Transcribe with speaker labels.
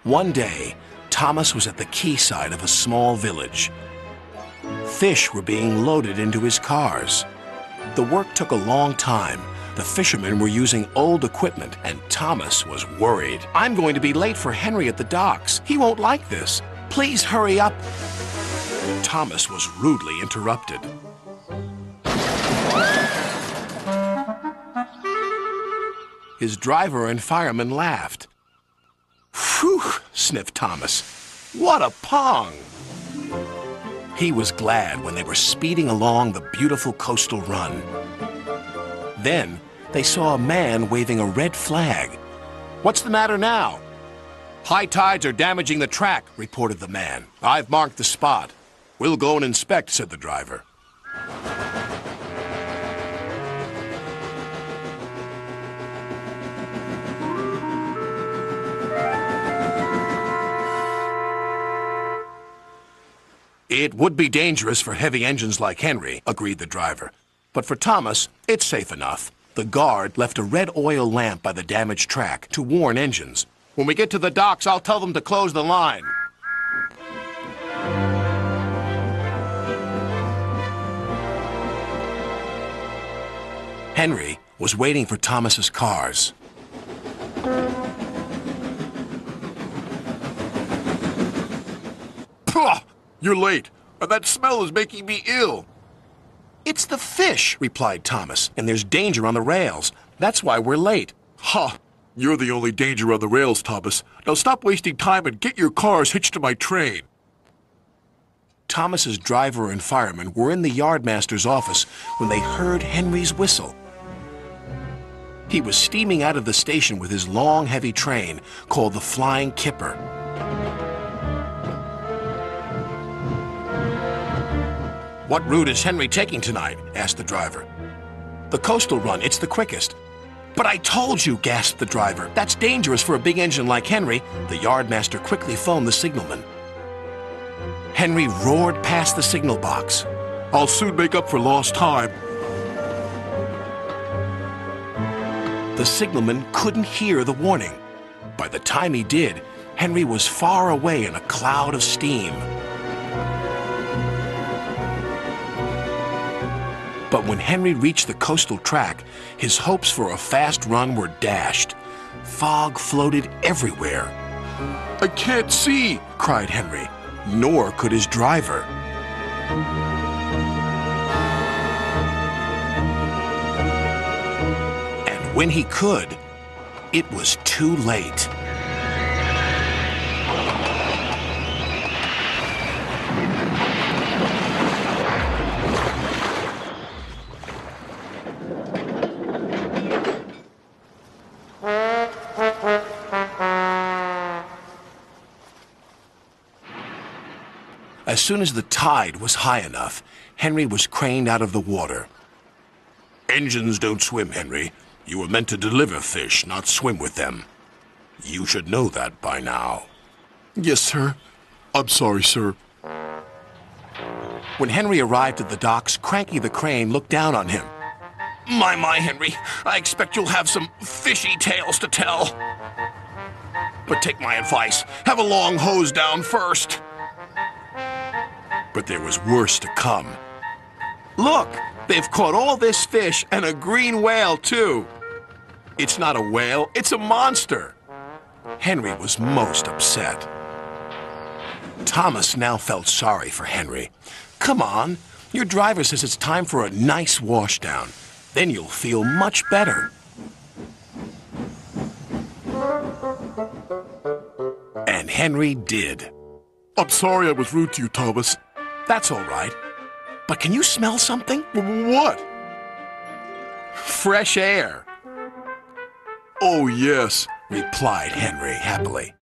Speaker 1: One day, Thomas was at the quayside of a small village. Fish were being loaded into his cars. The work took a long time. The fishermen were using old equipment, and Thomas was worried. "I'm going to be late for Henry at the docks. He won't like this. Please hurry up." Thomas was rudely interrupted. His driver and fireman laughed. "Phew," sniffed Thomas. "What a pong!" He was glad when they were speeding along the beautiful coastal run. Then they saw a man waving a red flag. "What's the matter now?" "High tides are damaging the track," reported the man. "I've marked the spot." "We'll go and inspect," said the driver. "It would be dangerous for heavy engines like Henry," agreed the driver. "But for Thomas, it's safe enough." The guard left a red oil lamp by the damaged track to warn engines. "When we get to the docks, I'll tell them to close the line." Henry was waiting for Thomas's cars. "Pah! You're late, and that smell is making me ill." "It's the fish," replied Thomas, "and there's danger on the rails. That's why we're late." "Ha! You're the only danger on the rails, Thomas. Now stop wasting time and get your cars hitched to my train." Thomas's driver and fireman were in the yardmaster's office when they heard Henry's whistle. He was steaming out of the station with his long, heavy train called the Flying Kipper. "What route is Henry taking tonight?" asked the driver. "The coastal run. It's the quickest." "But I told you," gasped the driver. "That's dangerous for a big engine like Henry." The yardmaster quickly phoned the signalman. Henry roared past the signal box. "I'll soon make up for lost time." The signalman couldn't hear the warning. By the time he did, Henry was far away in a cloud of steam. But when Henry reached the coastal track, his hopes for a fast run were dashed. Fog floated everywhere. "I can't see!" cried Henry. Nor could his driver. And when he could, it was too late. As soon as the tide was high enough, Henry was craned out of the water. "Engines don't swim, Henry. You were meant to deliver fish, not swim with them. You should know that by now." "Yes, sir. I'm sorry, sir." When Henry arrived at the docks, Cranky the Crane looked down on him. My, Henry, I expect you'll have some fishy tales to tell. But take my advice. Have a long hose down first." But there was worse to come. "Look, they've caught all this fish and a green whale, too." "It's not a whale, it's a monster." Henry was most upset. Thomas now felt sorry for Henry. "Come on, your driver says it's time for a nice washdown. Then you'll feel much better." And Henry did. "I'm sorry I was rude to you, Thomas." "That's all right. But can you smell something?" "What?" "Fresh air." "Oh, yes," replied Henry happily.